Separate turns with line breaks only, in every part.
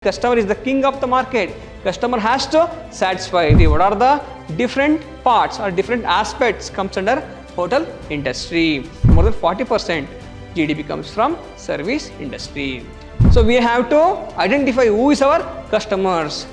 Customer is the king of the market. Customer has to satisfy. What are the different parts or different aspects comes under hotel industry? More than 40% GDP comes from service industry. So we have to identify who is our customers.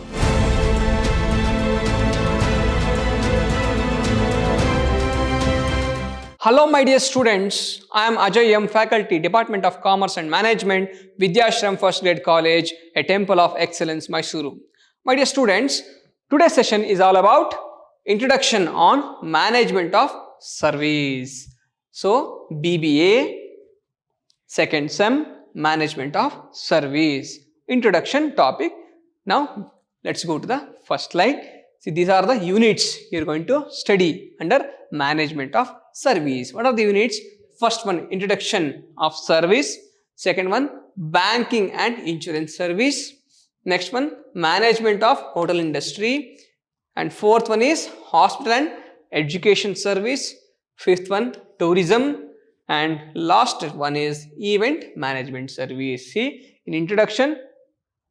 Hello my dear students, I am Ajay M, Faculty, Department of Commerce and Management, Vidhyaashram First Grade College, a Temple of Excellence, MYSURU. My dear students, today's session is all about Introduction on Management of Service. So, B.B.A, second sem, Management of Service. Introduction topic. Now, let's go to the first slide. See, these are the units you are going to study under Management of Service. What are the units? First one, Introduction of Service. Second one, Banking and Insurance Service. Next one, Management of Hotel Industry. And fourth one is Hospital and Education Service. Fifth one, Tourism. And last one is Event Management Service. See, in introduction,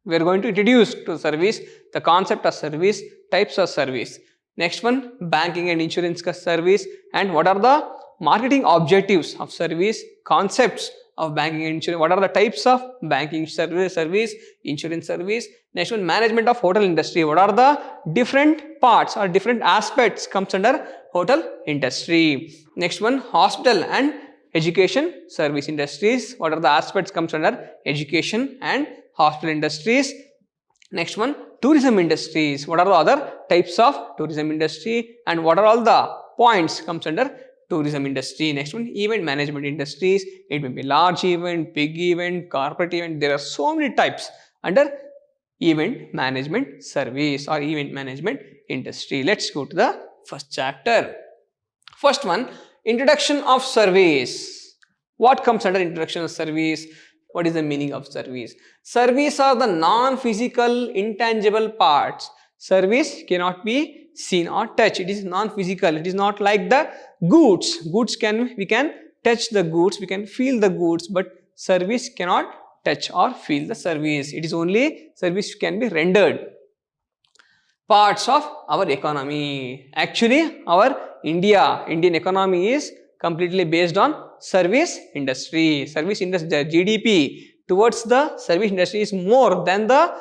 we are going to introduce to service the concept of service, types of service. Next one, banking and insurance service, and what are the marketing objectives of service, concepts of banking and insurance, what are the types of banking service, insurance service. Next one, management of hotel industry, what are the different parts or different aspects comes under hotel industry. Next one, hospital and education service industries, what are the aspects comes under education and hospital industries. Next one, tourism industries, what are the other types of tourism industry and what are all the points comes under tourism industry. Next one, event management industries, it may be large event, big event, corporate event, there are so many types under event management service or event management industry. Let's go to the first chapter. First one, introduction of service. What comes under introduction of service? What is the meaning of service? Service are the non-physical, intangible parts. Service cannot be seen or touched. It is non-physical. It is not like the goods. We can touch the goods, we can feel the goods, but service cannot touch or feel the service. It is only service can be rendered. Parts of our economy. Actually, our Indian economy is completely based on service industry. Service industry, the GDP towards the service industry is more than the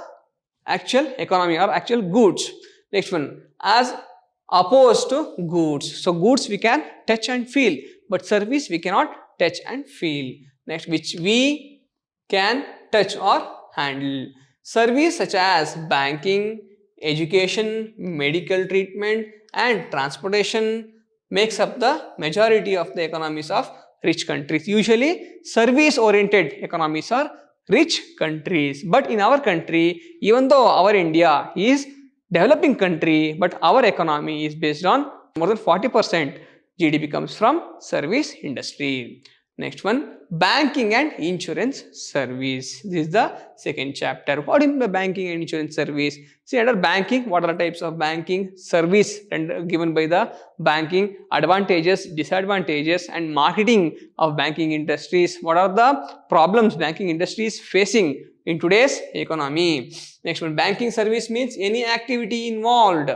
actual economy or actual goods. Next one, as opposed to goods. So goods we can touch and feel, but service we cannot touch and feel. Next, which we can touch or handle. Service such as banking, education, medical treatment and transportation makes up the majority of the economies of rich countries. Usually service oriented economies are rich countries, but in our country, even though our India is developing country, but our economy is based on more than 40% GDP comes from service industry. Next one, banking and insurance service. This is the second chapter. What is the banking and insurance service? See, under banking, what are the types of banking service and given by the banking, advantages, disadvantages and marketing of banking industries. What are the problems banking industry is facing in today's economy? Next one, banking service means any activity involved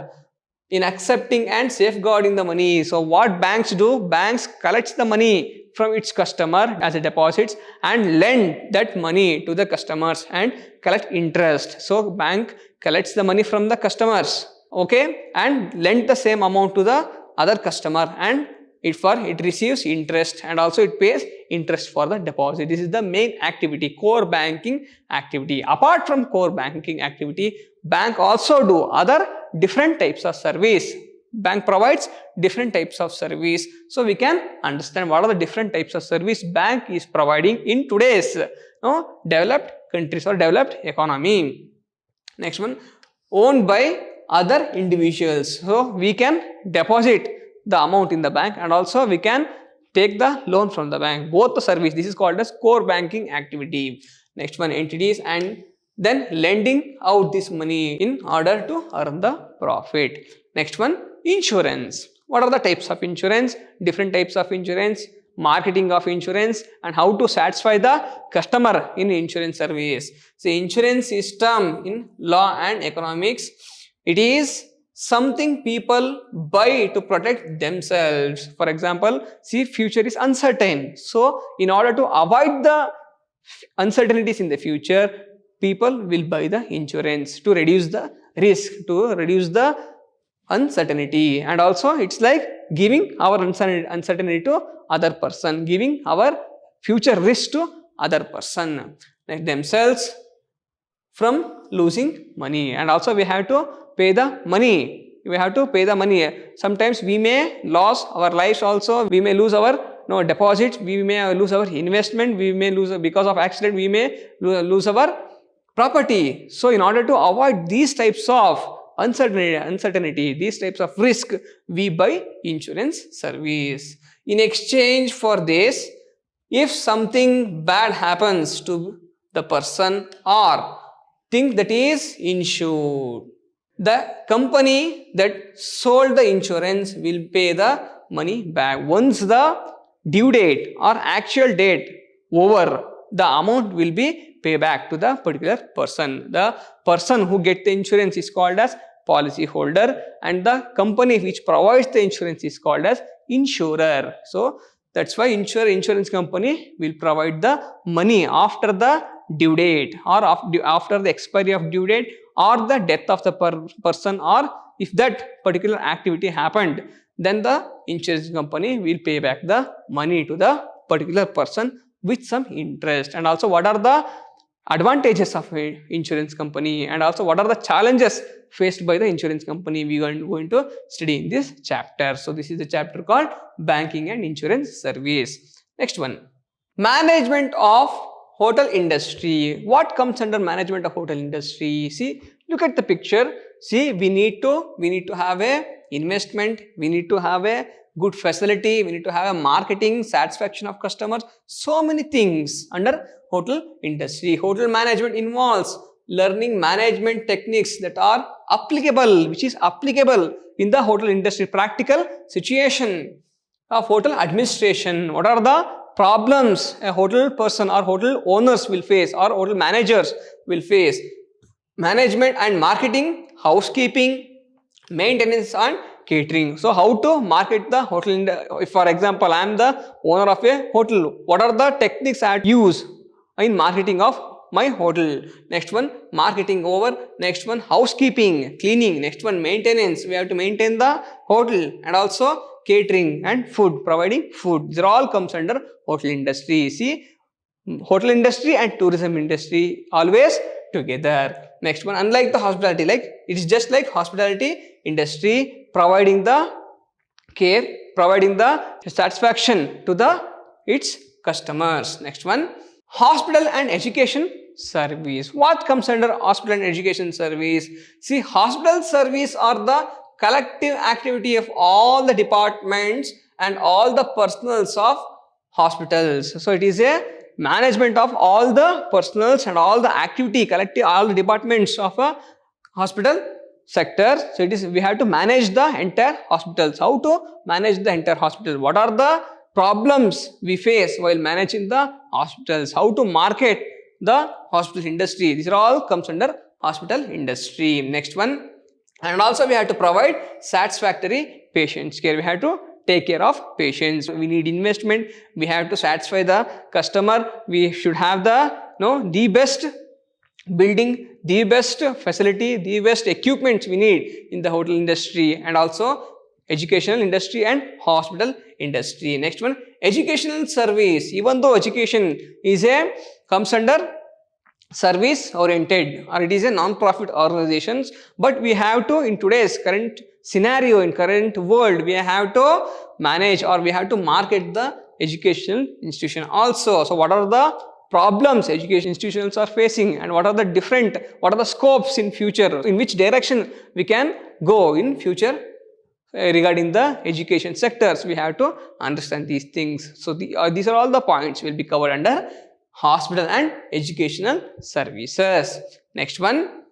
in accepting and safeguarding the money. So what banks do? Banks collects the money from its customer as a deposits and lend that money to the customers and collect interest. So bank collects the money from the customers, okay, and lend the same amount to the other customer, and it receives interest and also it pays interest for the deposit. This is the main activity, core banking activity. Apart from core banking activity, bank also do other different types of service. Bank provides different types of service. So we can understand what are the different types of service bank is providing in today's developed countries or developed economy. Next one, owned by other individuals. So we can deposit the amount in the bank and also we can take the loan from the bank. Both the service, this is called as core banking activity. Next one, entities and then lending out this money in order to earn the profit. Next one, insurance. What are the types of insurance? Different types of insurance. marketing of insurance, and how to satisfy the customer in insurance service. See, insurance system in law and economics, it is something people buy to protect themselves. For example, see, future is uncertain. So, in order to avoid the uncertainties in the future, people will buy the insurance to reduce the risk, to reduce the uncertainty. And also it's like giving our uncertainty to other person, giving our future risk to other person, like themselves from losing money. And also we have to pay the money. We have to pay the money. Sometimes we may lose our lives also. We may lose our deposits. We may lose our investment. We may lose because of accident. We may lose our property. So in order to avoid these types of uncertainty, these types of risk, we buy insurance service. In exchange for this, if something bad happens to the person or thing that is insured, the company that sold the insurance will pay the money back. Once the due date or actual date over, the amount will be pay back to the particular person. The person who gets the insurance is called as policy holder, and the company which provides the insurance is called as insurer. So that's why insurance company will provide the money after the due date or after the expiry of due date or the death of the person, or if that particular activity happened, then the insurance company will pay back the money to the particular person with some interest. And also what are the advantages of an insurance company, and also what are the challenges faced by the insurance company, we are going to study in this chapter. So this is the chapter called banking and insurance service. Next one, management of hotel industry. What comes under management of hotel industry? See, look at the picture. See, we need to have a investment, we need to have a good facility, we need to have a marketing, satisfaction of customers, so many things under hotel industry. Hotel management involves learning management techniques that are applicable, which is applicable in the hotel industry, practical situation of hotel administration. What are the problems a hotel person or hotel owners will face or hotel managers will face? Management and marketing, housekeeping, maintenance and catering. So how to market the hotel? If for example I am the owner of a hotel, what are the techniques I use in marketing of my hotel? Next one, marketing over. Next one, housekeeping, cleaning. Next one, maintenance, we have to maintain the hotel, and also catering and food, providing food. These all comes under hotel industry. See, hotel industry and tourism industry always together. Next one, unlike the hospitality, like it is just like hospitality industry, providing the care, providing the satisfaction to the its customers. Next one, hospital and education service. What comes under hospital and education service? See, hospital service are the collective activity of all the departments and all the personals of hospitals. So it is a management of all the personals and all the activity, collective, all the departments of a hospital sector. So it is, we have to manage the entire hospitals. How to manage the entire hospital? What are the problems we face while managing the hospitals? How to market the hospital industry? These are all comes under hospital industry. Next one, and also we have to provide satisfactory patient care. We have to take care of patients. We need investment. We have to satisfy the customer. We should have the best building, the best facility, the best equipment we need in the hotel industry, and also educational industry and hospital industry. Next one, educational service. Even though education is comes under service oriented, or it is a non-profit organizations, but we have to, in today's current scenario, in current world, we have to manage or we have to market the educational institution also. So what are the problems education institutions are facing, and what are the scopes in future, in which direction we can go in future regarding the education sectors? We have to understand these things. So these are all the points will be covered under hospital and educational services. Next one,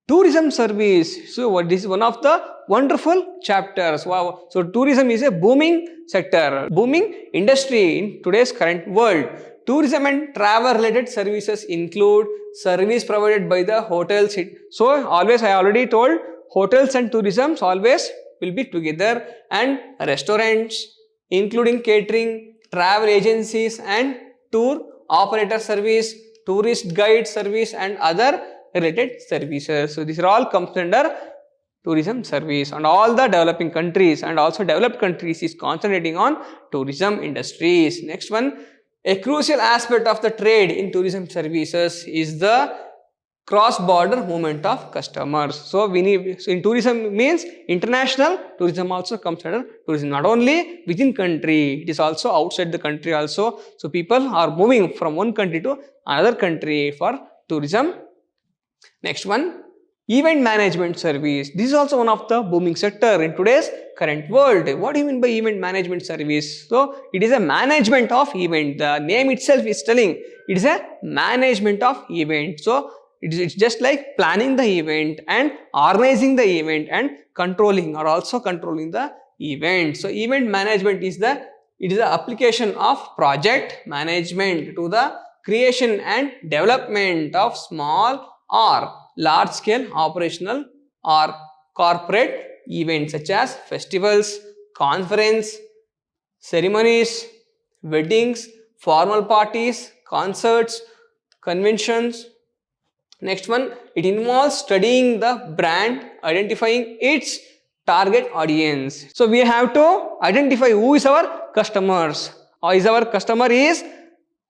Tourism service. So what this is one of the wonderful chapters. Wow. So tourism is a booming sector, booming industry in today's current world. Tourism and travel related services include service provided by the hotels. So always I already told hotels and tourism always will be together, and restaurants including catering, travel agencies and tour operator service, tourist guide service and other related services. So these are all comes under tourism service, and all the developing countries and also developed countries is concentrating on tourism industries. Next one, a crucial aspect of the trade in tourism services is the cross-border movement of customers. So we need, so in tourism means international tourism also comes under tourism, not only within country, it is also outside the country also. So people are moving from one country to another country for tourism. Next one, event management service. This is also one of the booming sector in today's current world. What do you mean by event management service? So it is a management of event. The name itself is telling it is a management of event. So it's just like planning the event and organizing the event and controlling or also controlling the event. So event management is the application of project management to the creation and development of small or large scale operational or corporate events such as festivals, conference, ceremonies, weddings, formal parties, concerts, conventions. Next one, it involves studying the brand, identifying its target audience. So we have to identify who is our customers. Or is our customer is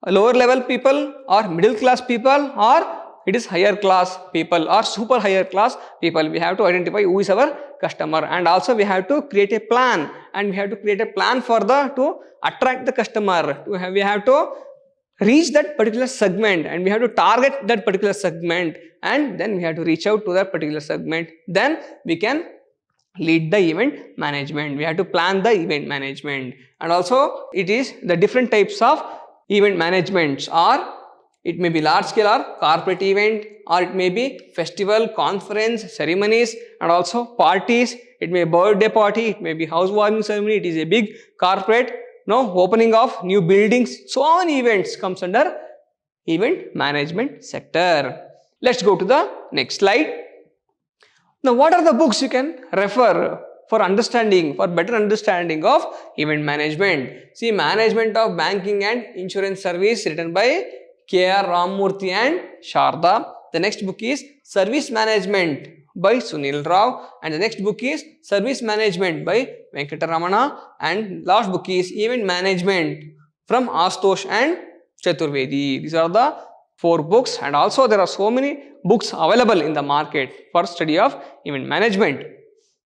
lower level people or middle class people, or it is higher class people or super higher class people. We have to identify who is our customer, and also we have to create a plan, and we have to create a plan for to attract the customer. We have to reach that particular segment, and we have to target that particular segment, and then we have to reach out to that particular segment. Then we can lead the event management. We have to plan the event management, and also it is the different types of event managements, or it may be large scale or corporate event, or it may be festival, conference, ceremonies and also parties. It may be birthday party, it may be housewarming ceremony, it is a big corporate, opening of new buildings. So many events comes under event management sector. Let's go to the next slide. Now what are the books you can refer for understanding, for better understanding of event management? See, Management of Banking and Insurance Service, written by K.R. Ramamurthy and Sharda. The next book is Service Management by Sunil Rao, and the next book is Service Management by Venkataramana, and last book is Event Management from Astosh and Chaturvedi. These are the 4 books, and also there are so many books available in the market for study of event management.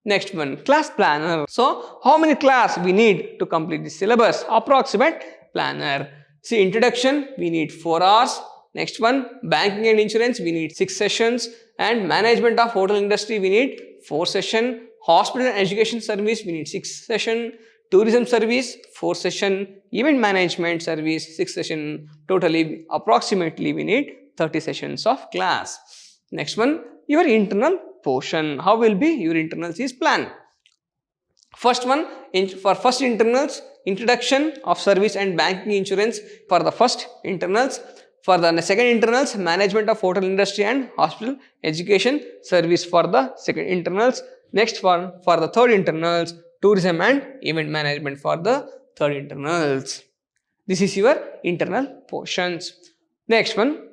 Next one, class planner. So how many class we need to complete this syllabus? Approximate planner. See, introduction we need 4 hours. Next one, banking and insurance we need 6 sessions, and management of hotel industry we need 4 sessions. Hospital and education service we need 6 sessions. Tourism service 4 sessions. Event management service 6 sessions. Totally approximately we need 30 sessions of class. Next one, your internal portion. How will be your internals is planned? First one, for first internals, introduction of service and banking insurance for the first internals. For the second internals, management of hotel industry and hospital education service for the second internals. Next one, for the third internals, tourism and event management for the third internals. This is your internal portions. Next one,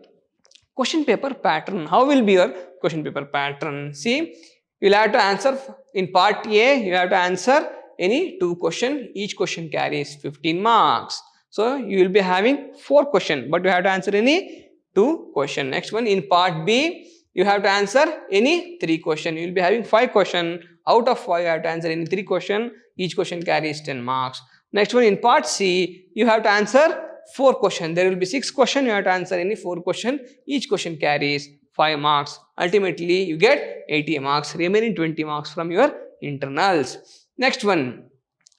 question paper pattern. How will be your question paper pattern? See, you will have to answer in part A, you have to answer any 2 questions. Each question carries 15 marks. So you will be having 4 questions, but you have to answer any 2 questions. Next one, in part B, you have to answer any 3 questions. You will be having 5 questions. Out of 5, you have to answer any 3 questions. Each question carries 10 marks. Next one, in part C, you have to answer 4 questions. There will be 6 questions. You have to answer any 4 questions. Each question carries 5 marks. Ultimately, you get 80 marks, remaining 20 marks from your internals. Next one,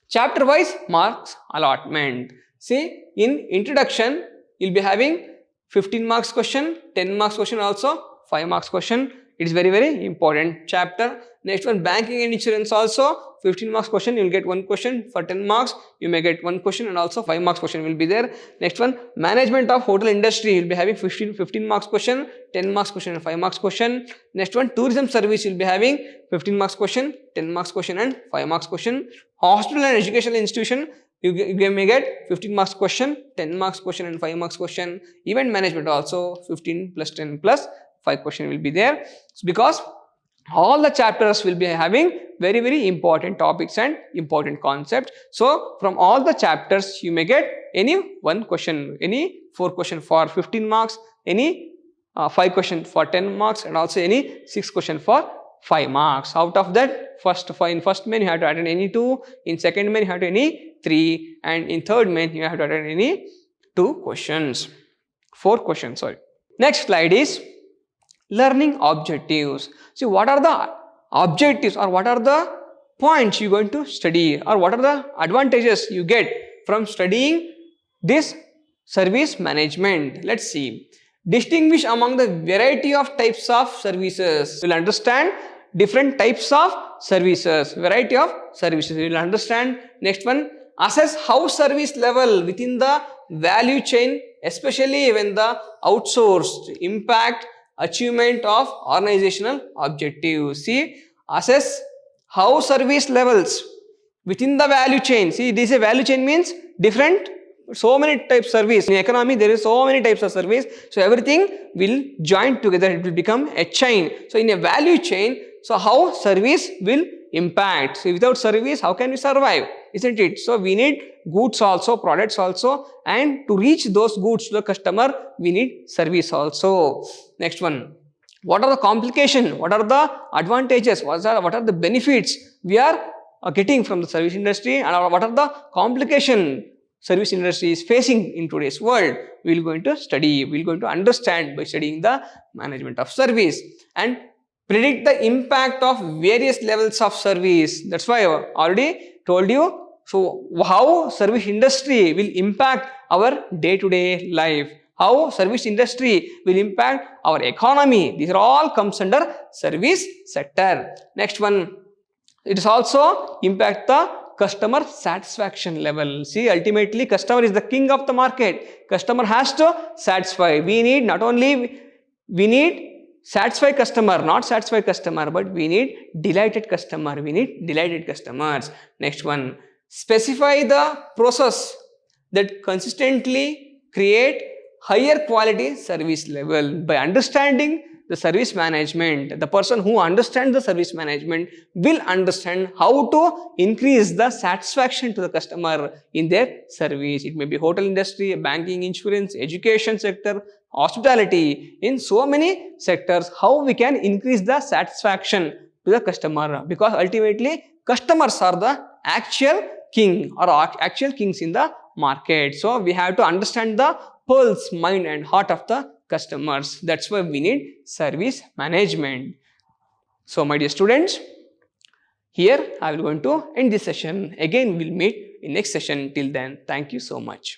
chapter wise marks allotment. See, in introduction, you'll be having 15 marks question, 10 marks question also, 5 marks question. It is very important chapter. Next one, banking and insurance also 15 marks question. You will get one question. For 10 marks you may get one question, and also 5 marks question will be there. Next one, management of hotel industry, you will be having 15 marks question, 10 marks question and 5 marks question. Next one, tourism service, you will be having 15 marks question, 10 marks question and 5 marks question. Hospital and educational institution, you may get 15 marks question, 10 marks question and 5 marks question. Event management also 15 plus 10 plus 5 question will be there. So because all the chapters will be having very important topics and important concepts. So from all the chapters you may get any one question, any 4 question for 15 marks, any 5 question for 10 marks, and also any 6 question for 5 marks. Out of that, in first main you have to attend any 2, in second main you have to any 3, and in third main you have to attend any 4 questions. Sorry. Next slide is learning objectives. See, what are the objectives, or what are the points you are going to study, or what are the advantages you get from studying this service management? Let's see. Distinguish among the variety of types of services. You will understand different types of services, variety of services you will understand. Next one, assess how service level within the value chain, especially when the outsourced, impact achievement of organizational objectives. See, assess how service levels within the value chain. See, this is a value chain means different, so many types of service. In economy there is so many types of service, so everything will join together, it will become a chain. So in a value chain, so how service will impact. So without service how can we survive, isn't it? So we need goods also, products also, and to reach those goods to the customer we need service also. Next one, what are the complications, what are the advantages, what are the benefits we are getting from the service industry, and what are the complications service industry is facing in today's world. We will going to study, we will going to understand by studying the management of service, and predict the impact of various levels of service. That's why I already told you. So how service industry will impact our day-to-day life, how service industry will impact our economy. These are all comes under service sector. Next one, it is also impact the customer satisfaction level. See, ultimately customer is the king of the market. Customer has to satisfy. We need not only satisfied customer, not satisfied customer, but we need delighted customer. We need delighted customers. Next one, specify the process that consistently create higher quality service level. By understanding the service management, the person who understands the service management will understand how to increase the satisfaction to the customer in their service. It may be hotel industry, banking, insurance, education sector, hospitality, in so many sectors, how we can increase the satisfaction to the customer, because ultimately customers are the actual king or actual kings in the market. So we have to understand the pulse, mind and heart of the customers. That's why we need service management. So my dear students, here I will going to end this session. Again we will meet in next session. Till then, thank you so much.